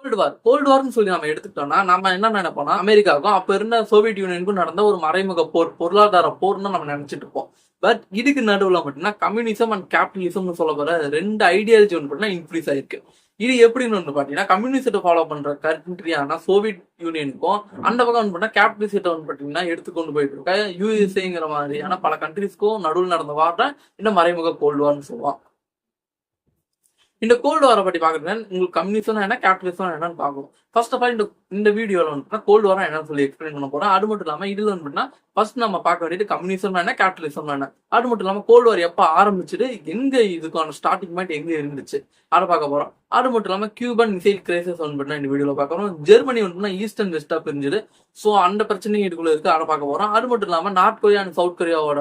Gold வார்னு சொல்லி நம்ம எடுத்துக்கிட்டோம்னா நம்ம என்ன நினைப்போம்னா அமெரிக்காவுக்கும் அப்ப இருந்த சோவியத் யூனியனுக்கும் நடந்த ஒரு மறைமுக போர், பொருளாதார போர்னு நம்ம நினைச்சிட்டு இருப்போம். பட் இதுக்கு நடுவுல மட்டும்னா கம்யூனிசம் அண்ட் கேபிட்டலிசம்னு சொல்ல போற ரெண்டு ஐடியாலஜி ஒன்று பார்த்தீங்கன்னா இன்க்ரீஸ் ஆயிருக்கு. இது எப்படின்னு ஒன்று பார்த்தீங்கன்னா கம்யூனிஸ்ட்டை ஃபாலோ பண்ற கண்ட்ரியான சோவியத் யூனியனுக்கும் அந்த பக்கம் வந்து பார்த்தீங்கன்னா கேபிட்டலிஸ்ட்டை வந்து பார்த்தீங்கன்னா எடுத்துக்கொண்டு போயிட்டு இருக்க யூஎஸ்ஏங்கிற மாதிரியான பல கண்ட்ரிஸ்க்கும் நடுவில் நடந்த வார் தான் இந்த மறைமுக கோல்டு வார்னு சொல்லுவோம். இந்த கோல்டு வாரை பற்றி பாக்குறது உங்களுக்கு கம்யூனிசம் என்ன கேபிட்டலிசம் என்னன்னு பார்க்கணும். ஃபர்ஸ்ட் ஆஃப் ஆல் இந்த வீடியோல வந்து கோல்டு வாரம் என்னன்னு சொல்லி எக்ஸ்பிளைன் பண்ண போறோம். அது மட்டும் இல்லாம இதுல வந்து ஃபர்ஸ்ட் நம்ம பார்க்க வேண்டியது கம்யூனிசம் என்ன கேபிட்டலிசம் என்ன. அது மட்டும் இல்லாம கோல்டு வார் எப்ப ஆரம்பிச்சுட்டு எங்க இதுக்கான ஸ்டார்டிங் பாயிண்ட் எங்க இருந்துச்சு அதை பார்க்க போறோம். அது மட்டும் இல்லாம கியூபன் மிசைல் கிரைசிஸ் வந்து இந்த வீடியோல பார்க்கறோம். ஜெர்மனி வந்து ஈஸ்ட் அண்ட் வெஸ்டா பிரிஞ்சுது. ஸோ அந்த பிரச்சனையும் இதுக்குள்ள இருக்கு, அதை பார்க்க போறோம். அது மட்டும் இல்லாம நார்த் கொரியா அண்ட் சவுத் கொரியாவோட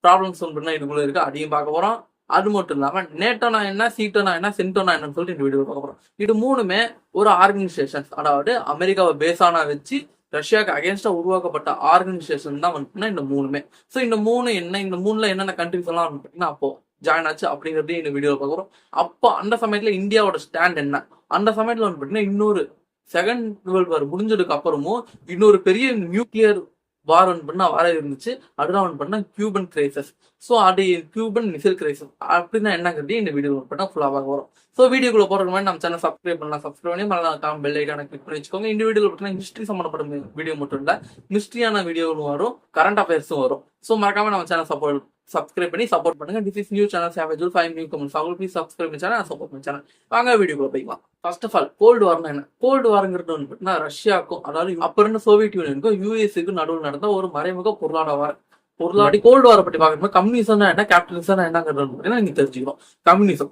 ப்ராப்ளம்ஸ் வந்து இதுக்குள்ள இருக்கு, அதையும் பார்க்க போறோம். அது மட்டும் இல்லாம நேட்டோனா என்ன, சீட்டோனா என்ன, சென்டோனா என்னன்னு சொல்லிட்டு இந்த வீடியோ பார்க்க போறோம். இது மூணுமே ஒரு ஆர்கனைசேஷன், அதாவது அமெரிக்காவை பேஸானா வச்சு ரஷ்யாவுக்கு அகேன்ஸ்டா உருவாக்கப்பட்ட ஆர்கனைசேஷன் தான் வந்து இந்த மூணுமே. ஸோ இந்த மூணு என்ன, இந்த மூணுல என்னென்ன கண்ட்ரிஸ் எல்லாம் பார்த்தீங்கன்னா அப்போ ஜாயின் ஆச்சு அப்படிங்கிறதையும் இந்த வீடியோவில் பார்க்குறோம். அப்போ அந்த சமயத்துல இந்தியாவோட ஸ்டாண்ட் என்ன, அந்த சமயத்துல வந்து பார்த்தீங்கன்னா இன்னொரு செகண்ட் வேர்ல்டு வார் முடிஞ்சதுக்கு அப்புறமும் இன்னொரு பெரிய நியூக்ளியர் வார் ஒன் பண்ணா வார இருந்துச்சு. அதுதான் ஒன் பண்ணா கியூபன் கிரைசஸ். ஸோ அது கியூபன் மிசைல் கிரைசஸ் அப்படின்னா என்னங்கிறது இந்த வீடியோ பண்ணா ஃபுல்லாக பார்க்க வரும். ஸோ வீடியோக்குள்ள போறதுக்கு மாதிரி நம்ம சேனல் சப்ஸ்கிரைப் பண்ணலாம், சப்ஸ்கிரைப் பண்ணி மறக்காம பெல் ஐக்கான கிளிக் பண்ணி வச்சுக்கோங்க. இந்த வீடியோவில் பார்த்தீங்கன்னா ஹிஸ்ட்ரி சம்மந்தப்பட்ட வீடியோ மட்டும் இல்லை, மிஸ்ட்ரியான வீடியோவும் வரும், கரண்ட் அஃபேர்ஸும் வரும். ஸோ மறக்காம நம்ம சேனல் சப்ஸ்கிரைப் பண்ணி சப்போர்ட் பண்ணுங்க. This is new channel savage 5 new comments. அவங்களுக்கு ப்ளீஸ் சப்ஸ்கிரைப் பண்ணி சேனல், சப்போர்ட் பண்ணி சேனல். வாங்க வீடியோக்குள்ள போய்க்கலாம். First of all gold Warna என்ன? கோல்டு வார்ங்கிறது வந்து பார்த்தீங்கன்னா ரஷ்யாவுக்கும், அதாவது அப்ப இருந்த சோவியத் யூனியனுக்கும் யூஎஸ்ஏக்கும் நடுவில் நடந்த ஒரு மறைமுக பொருளாதார கோல்டு வாரை பற்றி பார்க்கணும். கம்யூனிசம் என்ன, கேபிட்டலிசம் என்னங்கிறது நீங்க தெரிஞ்சுக்கணும். கம்யூனிசம்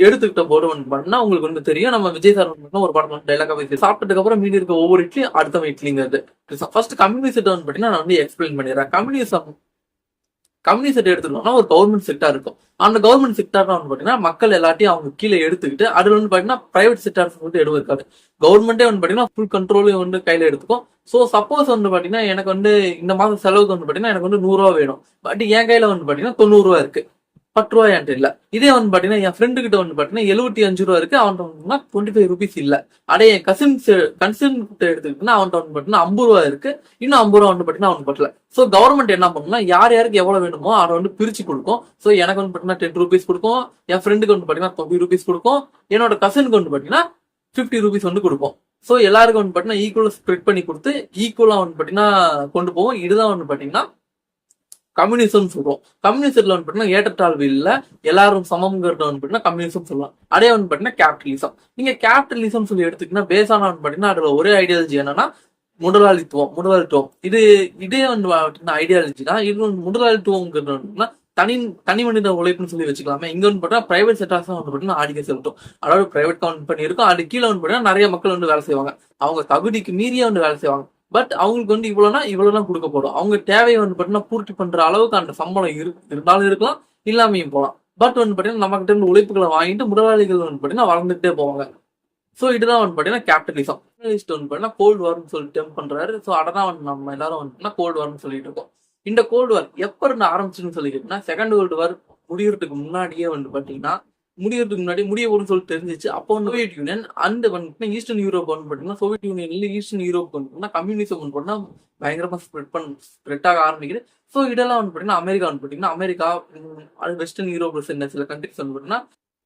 எடுத்துக்கிட்ட போது வந்து பண்ணா உங்களுக்கு வந்து தெரியும். நம்ம விஜய் சார் ஒரு படம் டைலாக பேசி சாப்பிட்டதுக்கு அப்புறம் மீதி இருக்க ஒவ்வொரு இட்லி அடுத்த இட்லிங்கிறது. ஃபர்ஸ்ட் கம்யூனிசத்தை வந்து பார்த்தீங்கன்னா நான் வந்து எக்ஸ்பிளைன் பண்ணிடுறேன். கம்யூனிஸ்ட் எடுத்துக்கணும்னா ஒரு கவர்மெண்ட் செக்டார் இருக்கும். அந்த கவர்மெண்ட் செக்டார் வந்து பாத்தீங்கன்னா மக்கள் எல்லாத்தையும் அவங்க கீழே எடுத்துக்கிட்டு அதுல வந்து பாத்தீங்கன்னா பிரைவேட் செக்டார்ஸ் வந்து எடுவு இருக்காது. கவர்மெண்டே வந்து பாத்தீங்கன்னா ஃபுல் கண்ட்ரோலையும் வந்து கையில எடுத்துக்கும். ஸோ சப்போஸ் வந்து பாத்தீங்கன்னா எனக்கு வந்து இந்த மாதம் செலவுக்கு வந்து பாத்தீங்கன்னா எனக்கு வந்து 100 ரூபா வேணும். பட் என் கையில வந்து பாத்தீங்கன்னா 90 ரூபா இருக்கு, 10 ரூபாய் என்கிட்ட இல்ல. இதே வந்து பாத்தீங்கன்னா என் ஃப்ரெண்டு கிட்ட வந்து பாத்தீங்கன்னா 75 ரூபா இருக்கு, அவன்கிட்ட வந்து 25 ருபீஸ் இல்ல. அதே என் கசின் கிட்ட எடுத்துக்கிட்டா அவன்கிட்ட வந்து பாத்தீங்கன்னா 50 ரூபா இருக்கு, இன்னும் 50 ரூபா வந்து பாத்தீங்கன்னா அவனுக்கு பட்டல. ஸோ கவர்மெண்ட் என்ன பண்ணும்னா யார் யாருக்கு எவ்வளவு வேணுமோ அதை வந்து பிரிச்சு கொடுக்கும். ஸோ எனக்கு வந்து பாத்தீங்கன்னா 10 ருபீஸ் கொடுக்கும், என் ஃப்ரெண்டுக்கு வந்து பாத்தீங்கன்னா 20 ருபீஸ் கொடுக்கும், என்னோட கசினுக்கு வந்து பாத்தீங்கன்னா 50 ருபீஸ் வந்து கொடுக்கும். ஸோ எல்லாருக்கும் வந்து பாத்தீங்கன்னா ஈக்குவலா ஸ்ப்ரெட் பண்ணி கொடுத்து ஈக்குவலா வந்து பாத்தீங்கன்னா கொண்டு போவோம். இதுதான் வந்து பாத்தீங்கன்னா கம்யூனிசம் சொல்றோம். கம்யூனிசத்துல வந்து பாத்தீங்கன்னா ஏற்றத்தாழ்வு இல்ல, எல்லாரும் சமம்ங்கிறத வந்து பாத்தீங்கன்னா கம்யூனிசம் சொல்லலாம். அதே வந்து பாத்தீங்கன்னா கேபிட்டலிசம். நீங்க கேபிட்டலிசம் சொல்லி எடுத்துக்கிட்டீங்கன்னா பேசான வந்து பாத்தீங்கன்னா அதுல ஒரே ஐடியாலஜி என்னன்னா முதலாளித்துவம். இதே வந்து ஐடியாலஜி தான். இது வந்து முதலாளித்துவம்ங்கிறது வந்து தனி மனித உழைப்புன்னு சொல்லி வச்சுக்கலாமே. இங்க வந்து பாத்தீங்கன்னா பிரைவேட் செக்டார்ஸ் வந்து பாத்தீங்கன்னா ஆதிக்கம் செலுத்தும். அதாவது பிரைவேட் கம்பெனி இருக்கும், அது கீழே வந்து பாத்தீங்கன்னா நிறைய மக்கள் வந்து வேலை செய்வாங்க. அவங்க தகுதிக்கு மீறிய வந்து வேலை செய்வாங்க. பட் அவங்களுக்கு வந்து இவ்வளவுதான் கொடுக்க போறோம். அவங்க தேவையை வந்து பாத்தீங்கன்னா பூர்த்தி பண்ற அளவுக்கு அந்த சம்பளம் இருந்தாலும் இருக்கலாம், இல்லாமையும் போகலாம். பட் வந்து பாத்தீங்கன்னா நம்ம கிட்ட இருந்து உழைப்புகளை வாங்கிட்டு முதலாளிகள் வந்து பாத்தீங்கன்னா வளர்ந்துட்டே போவாங்க. ஸோ இதுதான் வந்து பாத்தீங்கன்னா கேபிட்டலிசம். வந்து பாத்தீங்கன்னா கோல்டு வார்னு சொல்லி டெம் பண்றாரு. ஸோ அதான் வந்து நம்ம எல்லாரும் வந்து கோல்டு வார்னு சொல்லிட்டு இருக்கோம். இந்த கோல்டு வார் எப்ப இருந்து ஆரம்பிச்சுன்னு சொல்லிக்கிட்டோம்னா செகண்ட் வேர்ல்டு வார் முடியறதுக்கு முன்னாடியே வந்து பாத்தீங்கன்னா முடிய போகும்னு சொல்லி தெரிஞ்சிச்சு. அப்போ வந்து சோவியத் யூனியன் அந்த வந்து ஈஸ்டர்ன் யூரோப் வந்து பாத்தீங்கன்னா சோவியத் யூனியன்ல ஈஸ்டர்ன் யூரோப் வந்து கம்யூனிசம் வந்து பாத்தீங்கன்னா பயங்கரமா ஸ்ப்ரெட் ஆக ஆரம்பிக்குது. ஸோ இதெல்லாம் வந்து பாத்தீங்கன்னா அமெரிக்கா அது வெஸ்டர்ன் யூரோப்ல சேர்ந்த சில கண்ட்ரிஸ் வந்து பாத்தீங்கன்னா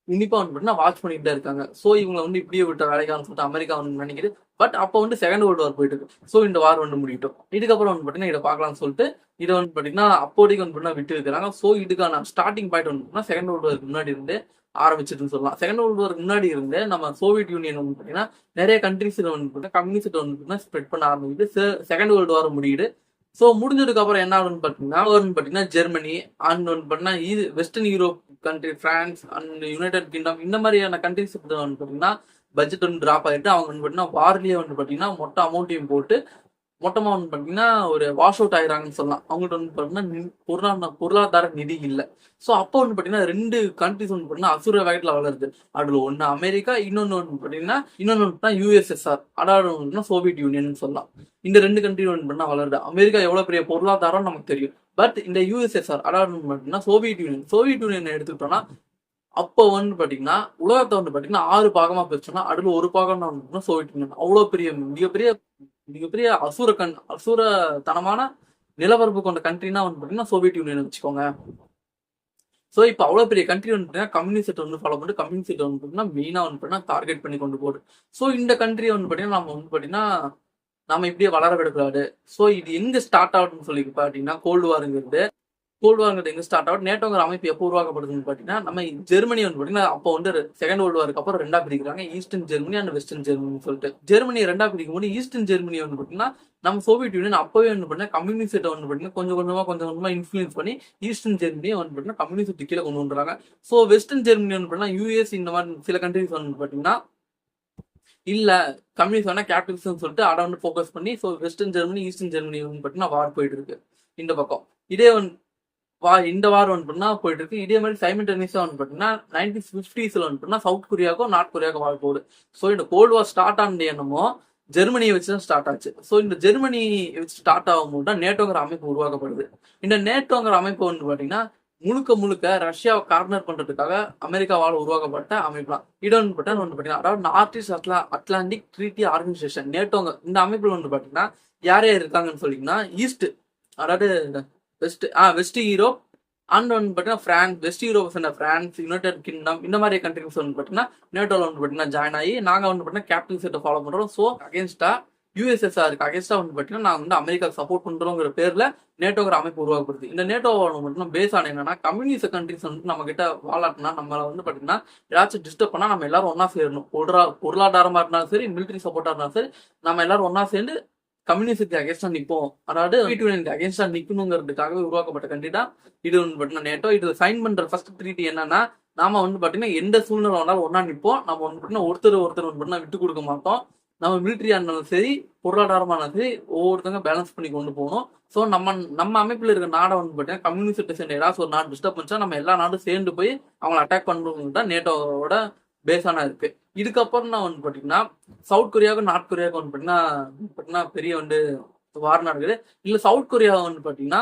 உன்னிப்பா வந்து பாத்தீங்கன்னா வாட்ச் பண்ணிட்டு தான் இருக்காங்க. ஸோ இவங்க வந்து இப்படியே விட்ட வேலைக்கான்னு சொல்லிட்டு அமெரிக்கா வந்து நினைக்குது. பட் அப்போ வந்து செகண்ட் வேர்ல்டு வார் போயிட்டு இருக்கு. ஸோ இந்த வார் வந்து முடியட்டும், இதுக்கப்புறம் வந்து பாத்தீங்கன்னா இதை பார்க்கலாம்னு சொல்லிட்டு இதை வந்து பாத்தீங்கன்னா அப்போதைக்கு வந்து பாத்தீங்கன்னா விட்டு இருக்கிறாங்க. ஸோ இதுக்கான ஸ்டார்டிங் பாயிண்ட் வந்து பாத்தீங்கன்னா செகண்ட் வேர்ல்டு வாருக்கு முன்னாடி இருந்து ஆரம்பிச்சிட்டுன்னு சொல்லலாம். செகண்ட் வேர்ல்டு வாருக்கு முன்னாடி இருந்து நம்ம சோவியத் யூனியன் வந்து பாத்தீங்கன்னா நிறைய கண்ட்ரிஸ் வந்து கம்யூனிஸ்ட் வந்து ஸ்ப்ரெட் பண்ண ஆரம்பிக்குது. செகண்ட் வேர்ல்டு வார் முடியுது. ஸோ முடிஞ்சதுக்கு அப்புறம் என்ன ஆகுதுன்னு பாத்தீங்கன்னா ஜெர்மனி அண்ட் வந்து பாத்தீங்கன்னா western Europe country, France and United Kingdom இந்த மாதிரியான கண்ட்ரிஸ் வந்து பாத்தீங்கன்னா பட்ஜெட் வந்து டிராப் ஆகிட்டு அவங்க வந்து பாத்தீங்கன்னா வார்லயே வந்து பாத்தீங்கன்னா மொத்த அமௌண்ட்டையும் போட்டு மொத்தமா வந்து பாத்தீங்கன்னா ஒரு வாஷ் அவுட் ஆயிராங்கன்னு சொல்லலாம். அவங்கள்ட்ட வந்து பாத்தீங்கன்னா பொருளாதார நிதி இல்லை. ஸோ அப்போ வந்து பாத்தீங்கன்னா ரெண்டு கண்ட்ரிஸ் வந்து பாத்தீங்கன்னா அசுர வேகத்துல வளருது. அதுல ஒண்ணு அமெரிக்கா, இன்னொன்னு வந்து பாத்தீங்கன்னா யூஎஸ்எஸ்ஆர், அதாவது சோவியத் யூனியன் சொல்லலாம். இந்த ரெண்டு கண்ட்ரி வந்து பாத்தீங்கன்னா வளருது. அமெரிக்கா எவ்வளவு பெரிய பொருளாதாரம் நமக்கு தெரியும். பட் இந்த யூஎஸ்எஸ்ஆர், அதாவது பாத்தீங்கன்னா சோவியத் யூனியன் எடுத்துக்கிட்டோம்னா அப்போ வந்து பாத்தீங்கன்னா உலகத்தை வந்து பாத்தீங்கன்னா 6 பாகமா பிரிச்சோம்னா அதுல ஒரு பாகம் தான் வந்து சோவியத் யூனியன். அவ்வளவு பெரிய மிகப்பெரிய மிகப்பெரிய அசுரத்தனமான நிலப்பரப்பு கொண்ட கண்ட்ரினா வந்து பாத்தீங்கன்னா சோவியத் யூனியன் வச்சுக்கோங்க. சோ இப்ப அவ்வளவு பெரிய கண்ட்ரி வந்து பாத்தீங்கன்னா கம்யூனிஸ்ட் வந்து ஃபாலோ பண்ணிட்டு கம்யூனிஸ்ட் வந்து பாத்தீங்கன்னா மெயினா வந்து பாத்தீங்கன்னா டார்கெட் பண்ணி கொண்டு போகுது. சோ இந்த கண்ட்ரி வந்து பாத்தீங்கன்னா நம்ம வந்து பாத்தீங்கன்னா நம்ம இப்படியே வளர விடக்கூடாது. சோ இது எங்க ஸ்டார்ட் ஆகுதுன்னு சொல்லி பாத்தீங்கன்னா கோல்டு வாருங்கிறது எங்க ஸ்டார்ட் ஆகும். நேட்டோங்கிற அமைப்பு எப்போ உருவாக்கப்படுதுன்னு பாத்தீங்கன்னா நம்ம ஜெர்மனி வந்து பாத்தீங்கன்னா அப்போ வந்து செகண்ட் வேர்ல்டு வாருக்கு அப்புறம் ரெண்டா பிரிக்கிறாங்க, eastern Germany and western Germany சொல்லிட்டு. ஜெர்மனி ரெண்டா பிரிக்கும் போது ஈஸ்டர்ன் ஜெர்மனி வந்து பாத்தீங்கன்னா நம்ம சோவியத் யூனியன் அப்பவே வந்து பாத்தீங்கன்னா கம்யூனிஸ்ட் வந்து பாத்தீங்கன்னா கொஞ்சம் கொஞ்சமா இன்ஃபுளுன்ஸ் பண்ணி ஈஸ்டர்ன் ஜெர்மனியை வந்து பாத்தீங்கன்னா கம்யூனிஸ்ட் கீழே கொண்டு வந்துறாங்க. சோ வெஸ்டர்ன் ஜெர்மனி வந்து பாத்தீங்கன்னா யூஎஸ் இந்த மாதிரி சில கண்ட்ரிஸ் வந்து பாத்தீங்கன்னா இல்ல கம்யூனிஸ்ட் வேணா கேபிட்டலிசம் சொல்லிட்டு அதை வந்து ஃபோக்கஸ் பண்ணி so western Germany eastern Germany வந்து பாத்தீங்கன்னா வார் போயிட்டு இருக்கு இந்த பக்கம். இதே வந்து இந்த வார் வந்து பண்ணா போயிட்டு இருக்கு. இதே மாதிரி சைமல்டேனியஸா வந்து பாத்தீங்கன்னா 1950s வந்து பண்ணா சவுத் கொரியாவுக்கும் நார்த் கொரியாவுக்கும் வார் போகுது. ஸோ இந்த கோல்டு வார் ஸ்டார்ட் ஆனது என்னமோ ஜெர்மனியை வச்சு தான் ஸ்டார்ட் ஆச்சு. ஸோ இந்த ஜெர்மனி வச்சு ஸ்டார்ட் ஆகும்போது தான் நேட்டோங்கிற அமைப்பு உருவாக்கப்படுது. இந்த நேட்டோங்கிற அமைப்பு வந்து பாத்தீங்கன்னா முழுக்க முழுக்க ரஷ்யாவை கார்னர் பண்றதுக்காக அமெரிக்காவால் உருவாக்கப்பட்ட அமைப்பு தான். இது வந்து பாத்தீங்கன்னா அதாவது North East Atlantic Treaty Organization நேட்டோங்க இந்த அமைப்புல வந்து பாத்தீங்கன்னா யார் யார் இருக்காங்கன்னு சொல்லிங்கன்னா ஈஸ்ட் அதாவது வெஸ்ட் யூரோப் அண்ட் வந்து பாத்தீங்கன்னா France, west Europe France, United Kingdom இந்த மாதிரி கண்ட்ரிஸ் வந்து பாத்தீங்கன்னா நேட்டோல வந்து பாத்தீங்கன்னா ஜாயின் ஆகி நாங்க வந்து பாத்தீங்கன்னா கேபிட்டல் செட்டை ஃபாலோ பண்றோம். ஸோ அகேன்ஸ்டா யூஎஸ்எஸ்ஆருக்கு அகேன்ஸ்டா வந்து பாத்தீங்கன்னா நாங்க வந்து அமெரிக்காவுக்கு சப்போர்ட் பண்றோங்கிற பேர்ல நேட்டோங்கிற அமைப்பு உருவாக்கப்படுது. இந்த நேட்டோ மட்டும் பேஸ் ஆன என்னன்னா கம்யூனிஸ்ட் கண்ட்ரிஸ் வந்து நம்ம கிட்ட வாழாட்டினா நம்மள வந்து பாத்தீங்கன்னா ஏதாச்சும் டிஸ்டர்ப் பண்ணா நம்ம எல்லாரும் ஒன்னா சேரணும். பொருளாதாரமா இருந்தாலும் சரி, மிலிட்டரி சப்போர்ட்டா இருந்தாலும் சரி, நம்ம எல்லாரும் ஒன்னா சேர்ந்து கம்யூனிஸ்டுக்கு அகேன்ஸ்டா நிற்போம். அதாவது அகேன்ஸ்டா நிக்கணுங்கிறதுக்காகவே உருவாக்கப்பட்ட கண்ட்ரி தான் இது வந்து பாத்தீங்கன்னா நேட்டோ. இது சைன் பண்ற ஃபர்ஸ்ட் ட்ரீட்டி என்னன்னா நாம வந்து பாத்தீங்கன்னா எந்த சூழ்நிலை வந்தாலும் ஒன்னா நிற்போம். நம்ம வந்து பாத்தீங்கன்னா ஒருத்தர் வந்து பாத்தீங்கன்னா விட்டு கொடுக்க மாட்டோம். நம்ம மிலிட்டரியா இருந்தாலும் சரி, பொருளாதாரமா இருந்தாலும் சரி, ஒவ்வொருத்தங்க பேலன்ஸ் பண்ணி கொண்டு போகணும். ஸோ நம்ம அமைப்புல இருக்க நாடை வந்து பாத்தீங்கன்னா கம்யூனிஸ்ட் சேர்ந்து ஏதாச்சும் ஒரு நாடு டிஸ்டர்ப் பண்ணிச்சா நம்ம எல்லா நாடும் சேர்ந்து போய் அவங்களை அட்டாக் பண்றது தான் நேட்டோவோட பேஸானா இருக்கு. இதுக்கப்புறம் தான் வந்து பாத்தீங்கன்னா சவுத் கொரியாவுக்கும் நார்த் கொரியாவுக்கும் வந்து பாத்தீங்கன்னா பெரிய வந்து வார் நடக்குது. இல்ல சவுத் கொரியா வந்து பாத்தீங்கன்னா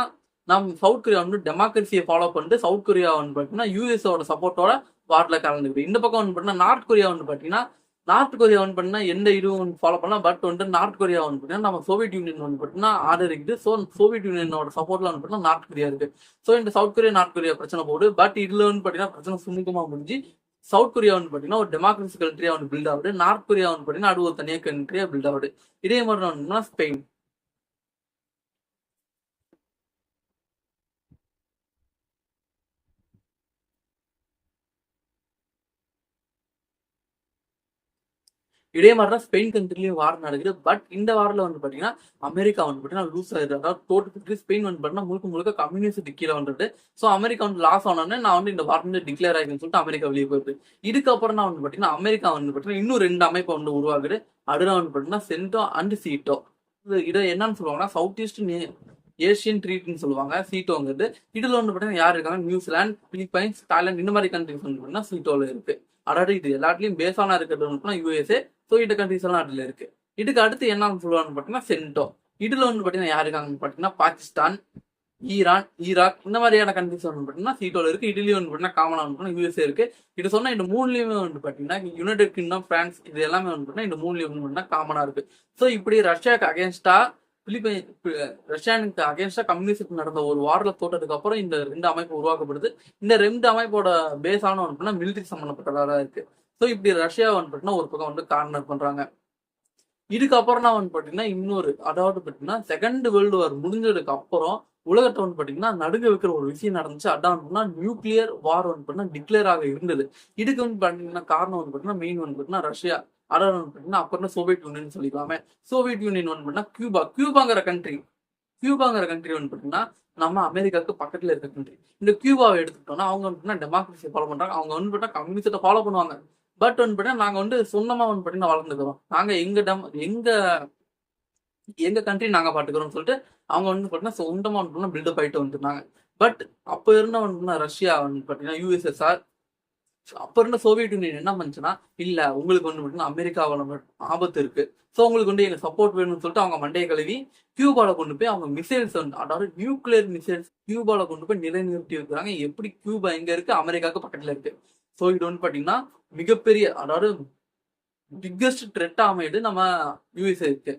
சவுத் கொரியா வந்து டெமோக்ரஸியை ஃபாலோ பண்ணிட்டு சவுத் கொரியா வந்து பாத்தீங்கன்னா யூஎஸோட சப்போர்ட்டோட வார்ல கலந்துக்குது. இந்த பக்கம் வந்து பாத்தீங்கன்னா நார்த் கொரியா வந்து பாத்தீங்கன்னா எந்த இதுவும் ஃபாலோ பண்ணலாம். பட் வந்து நார்த் கொரியா வந்து பாத்தீங்கன்னா நம்ம சோவியத் யூனியன் வந்து பாத்தீங்கன்னா ஆதரிக்குது. ஸோ சோவியத் யூனியனோட சப்போர்ட்ல வந்து பாத்தீங்கன்னா நார்த் கொரியா இருக்கு. ஸோ இந்த சவுத் கொரியா நார்த் கொரியா பிரச்சனை போகுது. பட் இதுல வந்து பாத்தீங்கன்னா பிரச்சனை சுமூகமா முடிஞ்சு சவுத் கொரியா வந்து பாத்தீங்கன்னா ஒரு டெமோக்ரஸி கண்ட்ரியா வந்து பில்ட் ஆகுது. நார்த் கொரியா வந்து பாத்தீங்கன்னா அது ஒரு தனியா கண்ட்ரியா பில்ட் ஆகுது. இதே மாதிரி வந்து ஸ்பெயின். இதே மாதிரிதான் ஸ்பெயின் கண்ட்ரிலயும் வார் நடக்குது. பட் இந்த வாரில் வந்து பாத்தீங்கன்னா அமெரிக்கா வந்து பாத்தீங்கன்னா லூஸ் ஆயிடுது. அதாவது தோட்டத்துக்கு ஸ்பெயின் வந்து பாத்தீங்கன்னா முழுக்க கம்யூனிஸ்ட் கீழே வந்துட்டு. ஸோ அமெரிக்கா வந்து லாஸ் ஆனோடனே நான் வந்து இந்த வார் வந்து டிக்ளேர் ஆகின்னு சொல்லிட்டு அமெரிக்கா வெளியே போயிடுது. இதுக்கப்புறம் தான் வந்து பாத்தீங்கன்னா அமெரிக்கா வந்து பாத்தீங்கன்னா இன்னும் 2 அமைப்பை வந்து உருவாகுது. அதுதான் வந்து பாத்தீங்கன்னா சென்டோ அண்ட் சீட்டோ. இதை என்னன்னு சொல்லுவாங்கன்னா சவுத் ஈஸ்ட் ஏசியன் ட்ரீட்னு சொல்லுவாங்க. சீட்டோங்கிறது இதுல வந்து பாத்தீங்கன்னா யார் இருக்காங்க, நியூசிலாந்து, பிலிப்பைன்ஸ், தாய்லாந்து இந்த மாதிரி கண்ட்ரிஸ் வந்து பாத்தீங்கன்னா சீட்டோல இருக்கு. அதாவது இது எல்லாத்துலயும் பேஸான இருக்கிறது வந்து யூஎஸ்ஏ. ஸோ இந்த கண்ட்ரிஸ் எல்லாம் அதுல இருக்கு. இதுக்கு அடுத்து என்ன சொல்லுவாங்கன்னு பாத்தீங்கன்னா சென்டோ. இதுல வந்து பாத்தீங்கன்னா யாரு இருக்காங்கன்னு பாத்தீங்கன்னா பாகிஸ்தான், ஈரான், ஈராக் இந்த மாதிரியான கண்ட்ரிஸ் வந்து பாத்தீங்கன்னா சீட்டோல இருக்கு. இதுலயும் வந்து பாத்தீங்கன்னா காமனா வந்து யூஎஸ்ஏ இருக்கு. இது சொன்னா இந்த 3லயுமே வந்து பாத்தீங்கன்னா யுனைடெட் கிங்டம், பிரான்ஸ் இது எல்லாமே வந்து பாத்தீங்கன்னா இந்த 3லயும் வந்து காமனா இருக்கு. ஸோ இப்படி ரஷ்யாவுக்கு அகேன்ஸ்டா ரஷ்யானுக்கு அகேன்ஸ்டா கம்யூனிஸ்ட் நடந்த ஒரு வார்ல தோட்டதுக்கு அப்புறம் இந்த 2 அமைப்பு உருவாக்கப்படுது. இந்த 2 அமைப்போட பேஸான வந்து மிலிட்டரி சம்பந்தப்பட்டதா இருக்கு. ஸோ இப்படி ரஷ்யா வந்து பாத்தீங்கன்னா ஒரு பக்கம் வந்து கார்னர் பண்றாங்க. இதுக்கப்புறம் தான் வந்து பாத்தீங்கன்னா இன்னொரு அதாவது பாத்தீங்கன்னா செகண்ட் வேர்ல்டு வார் முடிஞ்சதுக்கு அப்புறம் உலகத்தை வந்து பாத்தீங்கன்னா நடுங்க வைக்கிற ஒரு விஷயம் நடந்துச்சு. அதான் நியூக்ளியர் வார் வந்து பாத்தீங்கன்னா டிக்ளேர் ஆக இருந்தது. இதுக்கு வந்து பாத்தீங்கன்னா காரணம் வந்து பாத்தீங்கன்னா மெயின் வந்து பாத்தீங்கன்னா ரஷ்யா. அதாவது வந்து பாத்தீங்கன்னா அப்புறம் சோவியத் யூனியன் சொல்லிக்கலாமே. சோவியத் யூனியன் வந்து பாத்தீங்கன்னா கியூபாங்கிற கண்ட்ரி வந்து பாத்தீங்கன்னா நம்ம அமெரிக்காவுக்கு பக்கத்துல இருக்க கண்ட்ரி. இந்த கியூபாவை எடுத்துக்கிட்டோம்னா அவங்க வந்து டெமோக்ரஸியை ஃபாலோ பண்றாங்க. அவங்க வந்து பாத்தீங்கன்னா கம்யூனிஸ்ட ஃபாலோ பண்ணுவாங்க. பட் வந்து பாத்தீங்கன்னா நாங்க வந்து சொந்தமா வந்து பாத்தீங்கன்னா வளர்ந்துக்கிறோம். நாங்க எங்க கண்ட்ரி நாங்க பாத்துக்கிறோம்னு சொல்லிட்டு அவங்க வந்து பாத்தீங்கன்னா சொந்தமா வந்து பில்டப் ஆயிட்டு வந்துருந்தாங்க. பட் அப்ப இருந்த வந்து ரஷ்யா வந்து பாத்தீங்கன்னா யூஎஸ்எஸ்ஆர் அப்ப இருந்த சோவியத் யூனியன் என்ன பண்ணுச்சுன்னா இல்ல உங்களுக்கு வந்து பாத்தீங்கன்னா அமெரிக்காவோட ஆபத்து இருக்கு. ஸோ உங்களுக்கு வந்து எங்க சப்போர்ட் வேணும்னு சொல்லிட்டு அவங்க மண்டையை கழுவி கியூபால கொண்டு போய் அவங்க மிசைல்ஸ் வந்து அதாவது நியூக்ளியர் மிசைல்ஸ் கியூபால கொண்டு போய் நிலைநிறுத்தி வைக்கிறாங்க. எப்படி கியூபா எங்க இருக்கு, அமெரிக்காவுக்கு பக்கத்துல இருக்கு. ஸோ இது வந்து பாத்தீங்கன்னா மிகப்பெரிய, அதாவது பிக்கஸ்ட் த்ரெட்டா அமையுது நம்ம யூஎஸ்ஏக்கு.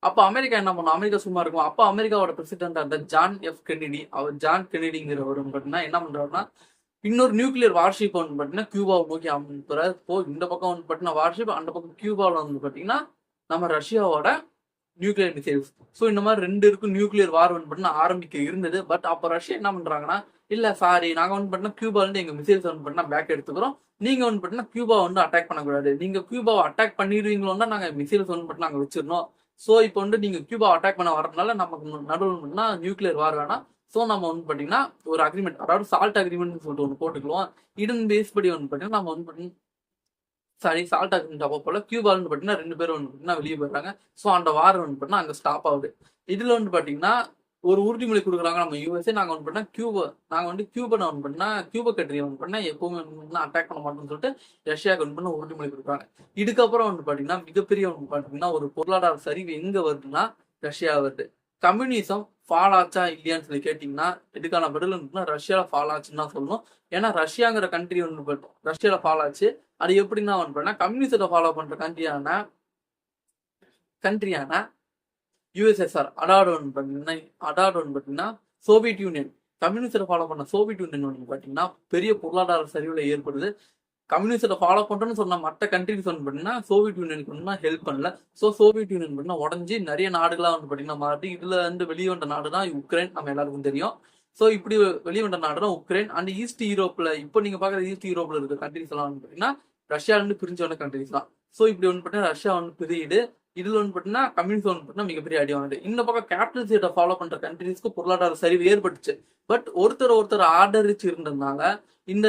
அப்ப அமெரிக்கா என்ன பண்ணும்? அமெரிக்கா சும்மா இருக்கும். அப்ப அமெரிக்காவோட பிரசிடென்டா இருந்த ஜான் எஃப் கென்னடி, அவர் ஜான் கென்னடிங்கிறவர் பாத்தீங்கன்னா என்ன பண்றாருன்னா, இன்னொரு நியூக்ளியர் வார்ஷிப் வந்து பாத்தீங்கன்னா கியூபாவை நோக்கி அனுப்புறாரு. இப்போ இந்த பக்கம் வந்து பாத்தீங்கன்னா வார்ஷிப், அந்த பக்கம் கியூபாவில் வந்து பாத்தீங்கன்னா நம்ம ரஷ்யாவோட நியூக்ளியர் மிசைல்ஸ். ஸோ இந்த மாதிரி 2 இருக்கும் நியூக்ளியர் வார் வந்து பாத்தீங்கன்னா ஆரம்பிக்க இருந்தது. பட் அப்ப ரஷ்யா என்ன பண்றாங்கன்னா, இல்ல சாரி, நாங்க வந்து பாத்தீங்கன்னா கியூபால இருந்து எங்க மிசைல்ஸ் வந்து பாத்தீங்கன்னா பேக் எடுத்துக்கிறோம். நீங்க வந்து பாத்தீங்கன்னா கியூபா வந்து அட்டாக் பண்ணக்கூடாது. நீங்க கியூபாவை அட்டாக் பண்ணிடுவீங்களோன்னா நாங்க மிசைல்ஸ் வந்து பாத்தீங்கன்னா நாங்க வச்சிருந்தோம். ஸோ இப்போ வந்து நீங்க கியூபா அட்டாக் பண்ண வரதுனால நமக்கு நடுவில் நியூக்ளியர் வார் வேணாம். ஸோ நம்ம வந்து பாத்தீங்கன்னா ஒரு அக்ரிமெண்ட், அதாவது சால்ட் அக்ரிமெண்ட் சொல்லிட்டு ஒன்று போட்டுக்கலாம். இதன் பேஸ் படி வந்து பாத்தீங்கன்னா நம்ம வந்து பாத்தீங்கன்னா சாரி சால்ட் அக்ரிமெண்ட் அப்போ போல கியூபால வந்து பாத்தீங்கன்னா 2 பேரும் வந்து பாத்தீங்கன்னா வெளியே போயிடுறாங்க. ஸோ அந்த வார் வந்து பாத்தீங்கன்னா அங்க ஸ்டாப் ஆகுது. இதுல வந்து பாத்தீங்கன்னா ஒரு உறுதிமொழி கொடுக்குறாங்க நம்ம யூஎஸ்ஏ, நாங்க வந்து பாத்தீங்கன்னா கியூபனை வந்து பாத்தீங்கன்னா கியூபா கண்ட்ரியை வந்து பாத்தீங்கன்னா எப்பவுமே வந்து அட்டாக் பண்ண மாட்டோம்னு சொல்லிட்டு ரஷ்யாவுக்கு வந்து பண்ண உறுதிமொழி கொடுக்குறாங்க. இதுக்கப்புறம் வந்து பாத்தீங்கன்னா மிகப்பெரிய வந்து பாத்தீங்கன்னா ஒரு பொருளாதார சரிவு எங்க வருதுன்னா ரஷ்யா வருது. கம்யூனிசம் ஃபால் ஆச்சா இல்லையான்னு சொல்லி கேட்டீங்கன்னா இதுக்கான பதில் வந்து ரஷ்யால ஃபால் ஆச்சுன்னு தான் சொல்லணும். ஏன்னா ரஷ்யாங்கிற கண்ட்ரி வந்து ரஷ்யால ஃபால் ஆச்சு. அது எப்படின்னா வந்து பாத்தீங்கன்னா கம்யூனிசத்தை ஃபாலோ பண்ற கண்ட்ரியான யுஎஸ்எஸ்ஆர், அடாடு வந்து பாத்தீங்கன்னா சோவியத் யூனியன், கம்யூனிஸ்டை ஃபாலோ பண்ண சோவியத் யூனியன் வந்து பாத்தீங்கன்னா பெரிய பொருளாதார சரிவுல ஏற்படுது. கம்யூனிஸ்டை ஃபாலோ பண்றோம்னு சொன்ன மற்ற கண்ட்ரிஸ் வந்து பாத்தீங்கன்னா சோவியத் யூனியனுக்கு வந்து ஹெல்ப் பண்ணல. ஸோ சோவியத் யூனியன் பாத்தீங்கன்னா உடஞ்சி நிறைய நாடுகளா வந்து பாத்தீங்கன்னா மாறி, இதுல இருந்து வெளியே வந்த நாடு தான் உக்ரைன், நம்ம எல்லாருக்கும் தெரியும். ஸோ இப்படி வெளியே வந்த நாடு தான் உக்ரைன். அண்ட் ஈஸ்ட் யூரோப்ல இப்போ நீங்க பாக்குற ஈஸ்ட் யூரோப்ல இருக்க கண்ட்ரிஸ் எல்லாம் வந்து பாத்தீங்கன்னா ரஷ்யால இருந்து பிரிஞ்சு வந்த கண்ட்ரிஸ் தான். ஸோ இப்படி வந்து பாத்தீங்கன்னா ரஷ்யா வந்து பிரியுது. இதுல வந்து பாத்தீங்கன்னா கம்யூனிஸ்ட் வந்து பாத்தீங்கன்னா மிகப்பெரிய அடி வாங்குது. இந்த பக்கம் கேபிட்டலிசத்தை ஃபாலோ பண்ற கண்ட்ரிஸ்க்கு பொருளாதார சரிவு ஏற்பட்டுச்சு. பட் ஒருத்தர் ஆதரிச்சு இருந்ததுனால இந்த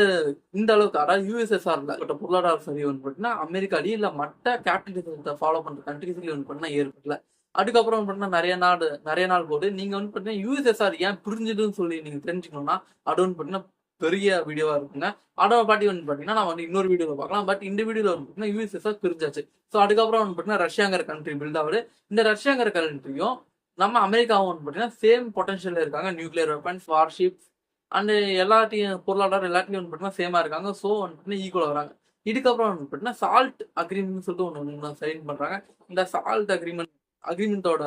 இந்த அளவுக்கு, அதாவது யூஎஸ்எஸ்ஆர்ல பொருளாதார சரிவு வந்து பாத்தீங்கன்னா அமெரிக்காலயும் இல்ல மற்ற கேபிட்டலிசத்தை ஃபாலோ பண்ற கண்ட்ரிஸ்லயும் வந்து பாத்தீங்கன்னா ஏற்படல. அதுக்கப்புறம் வந்து பாத்தீங்கன்னா நிறைய நாள் போது நீங்க வந்து பாத்தீங்கன்னா யூஎஸ்எஸ்ஆர் ஏன் புரிஞ்சுதுன்னு சொல்லி நீங்க தெரிஞ்சுக்கணும்னா அது வந்து பாத்தீங்கன்னா பெரிய வீடியோவா இருக்குங்க. அதோட பாட்டி வந்து பாத்தீங்கன்னா நான் வந்து இன்னொரு வீடியோல பார்க்கலாம். பட் இந்த வீடியோல வந்து பாத்தீங்கன்னா யூஎஸ்எஸ்ஆர் பிரிஞ்சாச்சு. ஸோ அதுக்கப்புறம் வந்து பாத்தீங்கன்னா ரஷ்யாங்கிற கண்ட்ரி பில்ட் ஆகுது. இந்த ரஷ்யாங்கிற கண்ட்ரியும் நம்ம அமெரிக்காவும் வந்து பாத்தீங்கன்னா சேம் பொட்டன்ஷியல்ல இருக்காங்க. நியூக்ளியர் வெப்பன்ஸ், வார்ஷிப்ஸ் அண்ட் எல்லாத்தையும் பொருளாதாரம் எல்லாத்தையும் வந்து பாத்தீங்கன்னா சேமா இருக்காங்க. ஸோ வந்து பாத்தீங்கன்னா ஈக்குவலா வராங்க. இதுக்கப்புறம் வந்து பாத்தீங்கன்னா சால்ட் அக்ரிமெண்ட் சொல்லிட்டு ஒன்று சைன் பண்றாங்க. இந்த சால்ட் அக்ரிமெண்டோட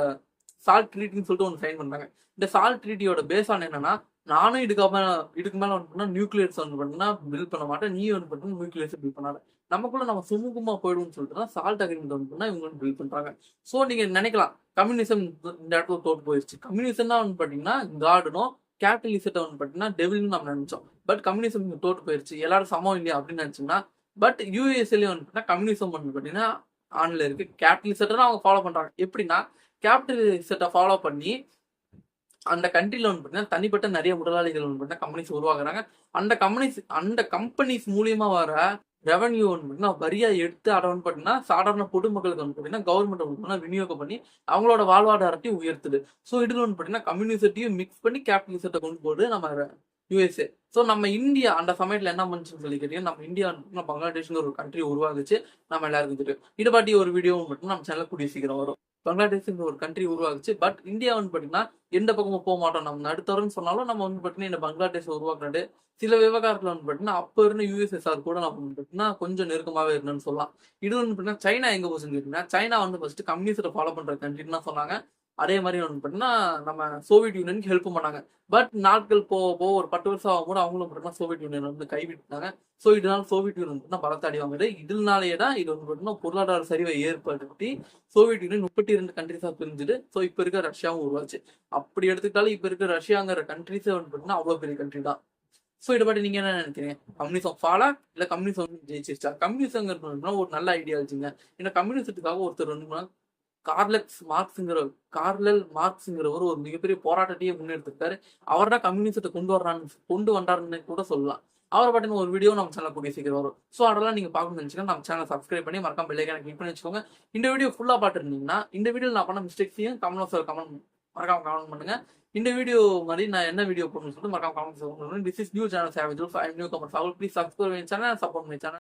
சால்ட் ட்ரீட்டின்னு சொல்லிட்டு ஒன்று சைன் பண்றாங்க. இந்த சால்ட் ட்ரீட்டியோட பேஸ் ஆன் என்னன்னா, நானும் இதுக்கு மேல வந்து நியூக்ளியர்ஸ் வந்து பண்ணா பில்ட் பண்ண மாட்டேன், நீ வந்து பண்ணா நியூக்ளியர்ஸ் பில்ட் பண்ணாத, நமக்குள்ள நம்ம சுமூகமா போயிடும்னு சொல்லிட்டு தான் சால்ட் அக்ரிமெண்ட் வந்து பண்ணா இவங்க வந்து பில்ட் பண்றாங்க. ஸோ நீங்க நினைக்கலாம் கம்யூனிசம் இந்த இடத்துல தோற்று போயிடுச்சு. கம்யூனிசம் தான் வந்து பாத்தீங்கன்னா காடுனும் கேபிட்டலிசத்தை வந்து பாத்தீங்கன்னா டெவில்னு நம்ம நினைச்சோம். பட் கம்யூனிசம் தோற்று போயிடுச்சு, எல்லாரும் சமம் இல்லையா அப்படின்னு நினைச்சோம்னா, பட் யூஎஸ்ஏலயும் வந்து பாத்தீங்கன்னா கம்யூனிசம் வந்து பாத்தீங்கன்னா ஆன்ல இருக்கு. கேபிட்டலிசத்தை தான் அவங்க ஃபாலோ பண்றாங்க. எப்படின்னா கேபிட்டலிசத்தை ஃபாலோ பண்ணி அந்த கண்ட்ரில வந்து பாத்தீங்கன்னா தனிப்பட்ட நிறைய முதலாளிகள் வந்து பாத்தீங்கன்னா கம்பெனிஸ் உருவாக்குறாங்க. அந்த கம்பெனிஸ் மூலியமா வர ரெவன்யூ வந்து பாத்தீங்கன்னா வரியா எடுத்து அதை வந்து பாத்தீங்கன்னா சாதாரண பொதுமக்களுக்கு வந்து பாத்தீங்கன்னா கவர்மெண்ட் வந்து பாத்தீங்கன்னா விநியோகம் பண்ணி அவங்களோட வாழ்வாதாரத்தையும் உயர்த்துது. ஸோ இதுல வந்து பாத்தீங்கன்னா கம்யூனிசத்தையும் மிக்ஸ் பண்ணி கேபிட்டலிசத்தை கொண்டு போகுது நம்ம யுஎஸ்ஏ. ஸோ நம்ம இந்தியா அந்த சமயத்துல என்ன பண்ணுச்சுன்னு சொல்லி கேட்டீங்கன்னா, நம்ம இந்தியா வந்து பங்களாதேஷ்ங்கிற ஒரு கண்ட்ரி உருவாகுச்சு, நம்ம எல்லாருக்கும் தெரியும். இதை பாட்டி ஒரு வீடியோ மட்டும் நம்ம சேனல் கூடிய சீக்கிரம் வரும். பங்களாதேஷ்ங்கிற ஒரு கண்ட்ரி உருவாகுச்சு. பட் இந்தியா வந்து பாத்தீங்கன்னா எந்த பக்கமும் போக மாட்டோம், நம்ம நடுத்தரன்னு சொன்னாலும் நம்ம வந்து பாத்தீங்கன்னா இந்த பங்களாதேஷ் உருவாக்குறது சில விவகாரத்துல வந்து பாத்தீங்கன்னா அப்ப இருந்த யூஎஸ்எஸ்ஆர் கூட நம்ம வந்து பாத்தீங்கன்னா கொஞ்சம் நெருக்கமாவே இருந்தோம்னு சொல்லலாம். இது வந்து பாத்தீங்கன்னா சைனா எங்க போச்சுன்னு கேட்டீங்கன்னா, சைனா வந்து ஃபர்ஸ்ட் கம்யூனிஸ்ட ஃபாலோ பண்ற கண்ட்ரின்னு தான் சொன்னாங்க. அதே மாதிரி வந்து பாத்தீங்கன்னா நம்ம சோவியத் யூனியனுக்கு ஹெல்ப் பண்ணாங்க. பட் நாட்கள் போக ஒரு 10 வருஷம் ஆகும் கூட அவங்களும் பாத்தீங்கன்னா சோவியத் யூனியன் வந்து கைவிட்டாங்க. ஸோ இதனால சோவியத் யூனியன் வந்து பலத்த அடி வாங்குது. இதனாலேயே தான் இது வந்து பாத்தீங்கன்னா பொருளாதார சரிவை ஏற்படுத்தி சோவியத் யூனியன் 32 கண்ட்ரிஸா பிரிஞ்சுது. ஸோ இப்ப இருக்க ரஷ்யாவும் உருவாச்சு. அப்படி எடுத்துக்கிட்டாலும் இப்ப இருக்க ரஷ்யாங்கிற கண்ட்ரிஸே வந்து பாத்தீங்கன்னா அவ்வளவு பெரிய கண்ட்ரி தான். ஸோ இதை பத்தி நீங்க என்ன நினைக்கிறீங்க? கம்யூனிசம் ஃபாலா இல்ல கம்யூனிசம் ஜெயிச்சிருச்சா? கம்யூனிசங்கிறது ஒரு நல்ல ஐடியாலஜிங்க. இந்த கம்யூனிசத்துக்காக ஒருத்தர் வந்து கார்லல் மார்க்ஸ்ங்கிறவர் ஒரு மிகப்பெரிய போராட்டத்தையே முன்னெடுத்திருக்காரு. அவர் தான் கம்யூனிசத்தை கொண்டு வந்தாருன்னு கூட சொல்லலாம். அவரை பற்றின ஒரு வீடியோ நம்ம சேனல் கூடிய சீக்கிரம் வரும். ஸோ அதெல்லாம் நீங்க பார்க்கணும்னு நினைச்சீங்கன்னா நம்ம சேனல் சப்ஸ்கிரைப் பண்ணி மறக்காம பெல் ஐகானை கிளிக் பண்ணி வச்சுக்கோங்க. இந்த வீடியோ ஃபுல்லா பார்த்துருந்தீங்கன்னா இந்த வீடியோவில் நான் பண்ண மிஸ்டேக்ஸையும் மறக்காம கமெண்ட் பண்ணுங்க. இந்த வீடியோ மாதிரி நான் என்ன வீடியோ போடணும்னு சொல்லிட்டு மறக்காம கமெண்ட் பண்ணுங்க. This is new channel save. I knew comment. Please subscribe channel, support my channel.